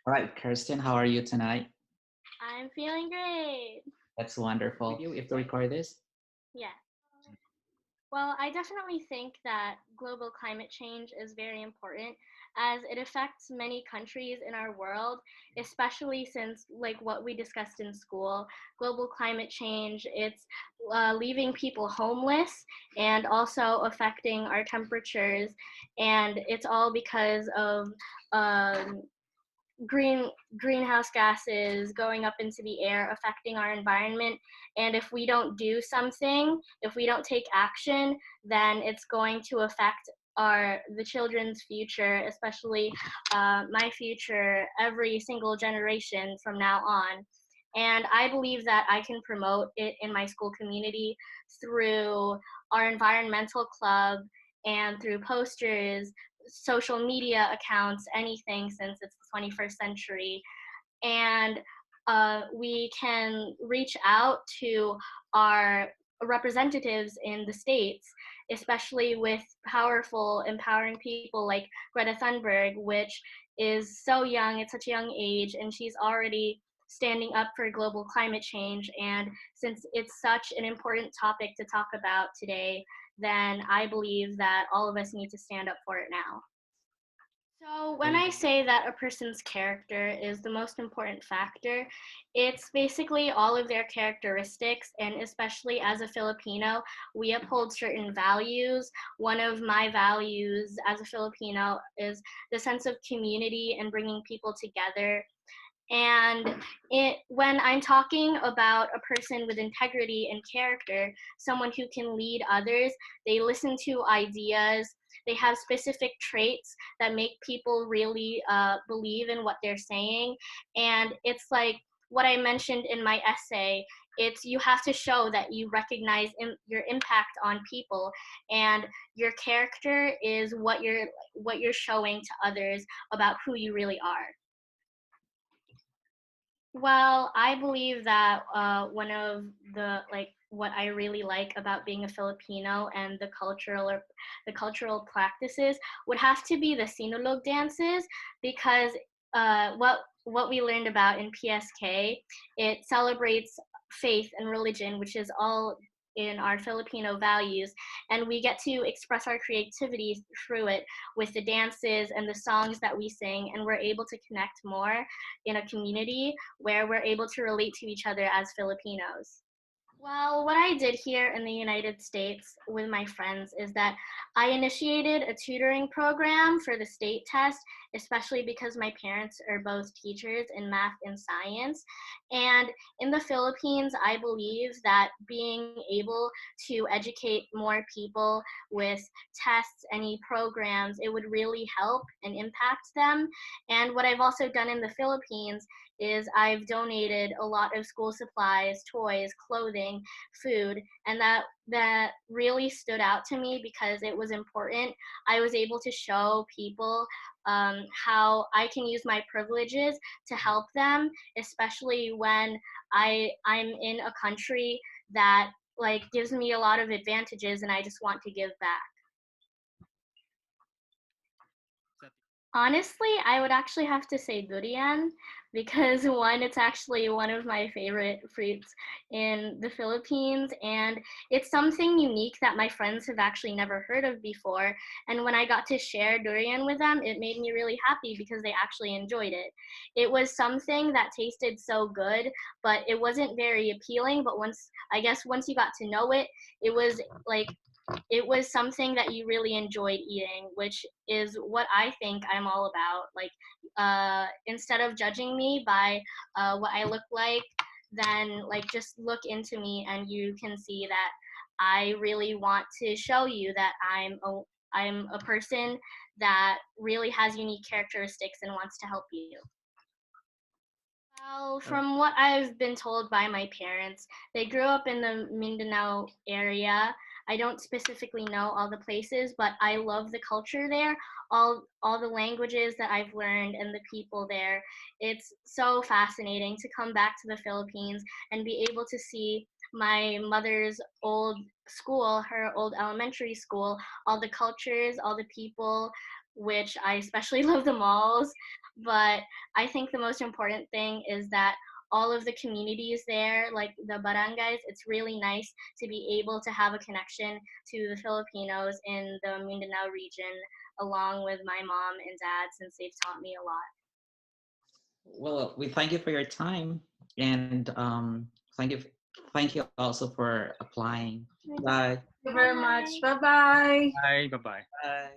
All right, Kirsten, how are you tonight? I'm feeling great. That's wonderful. You if to record this? Yeah. Well, I definitely think that global climate change is very important as it affects many countries in our world, especially since like what we discussed in school, global climate change, it's leaving people homeless and also affecting our temperatures. And it's all because of um, greenhouse gases going up into the air affecting our environment, and if we don't do something, if we don't take action, then it's going to affect the children's future, especially my future, every single generation from now on. And I believe that I can promote it in my school community through our environmental club and through posters, social media accounts, anything, since it's the 21st century. And we can reach out to our representatives in the states, especially with powerful, empowering people like Greta Thunberg, which is so young at such a young age, and she's already standing up for global climate change. And since it's such an important topic to talk about today, then I believe that all of us need to stand up for it now. So, when I say that a person's character is the most important factor, it's basically all of their characteristics, and especially as a Filipino, we uphold certain values. One of my values as a Filipino is the sense of community and bringing people together. And when I'm talking about a person with integrity and character, someone who can lead others, they listen to ideas, they have specific traits that make people really believe in what they're saying. And it's like what I mentioned in my essay. It's you have to show that you recognize your impact on people, and your character is what you're showing to others about who you really are. Well, I believe that one of what I really like about being a Filipino and the cultural practices would have to be the sinulog dances, because what we learned about in PSK, it celebrates faith and religion, which is all in our Filipino values, and we get to express our creativity through it with the dances and the songs that we sing, and we're able to connect more in a community where we're able to relate to each other as Filipinos. Well, what I did here in the United States with my friends is that I initiated a tutoring program for the state test, especially because my parents are both teachers in math and science. And in the Philippines, I believe that being able to educate more people with tests, any programs, it would really help and impact them. And what I've also done in the Philippines is I've donated a lot of school supplies, toys, clothing, food, and that really stood out to me because it was important. I was able to show people how I can use my privileges to help them, especially when I'm in a country that like gives me a lot of advantages, and I just want to give back. Honestly, I would actually have to say durian because one, it's actually one of my favorite fruits in the Philippines, and it's something unique that my friends have actually never heard of before. And when I got to share durian with them, it made me really happy because they actually enjoyed it. It was something that tasted so good, but it wasn't very appealing. But once you got to know it, it was like it was something that you really enjoyed eating, which is what I think I'm all about. Like, instead of judging me by what I look like, then like just look into me and you can see that I really want to show you that I'm a person that really has unique characteristics and wants to help you. Well, from what I've been told by my parents, they grew up in the Mindanao area. I don't specifically know all the places, but I love the culture there, all the languages that I've learned and the people there. It's so fascinating to come back to the Philippines and be able to see my mother's old school, her old elementary school, all the cultures, all the people, which I especially love the malls. but I think the most important thing is that all of the communities there, like the barangays, it's really nice to be able to have a connection to the Filipinos in the Mindanao region, along with my mom and dad, since they've taught me a lot. Well, we thank you for your time, and thank you also for applying. Bye. Thank you very much. Bye bye. Bye. Bye-bye. Bye.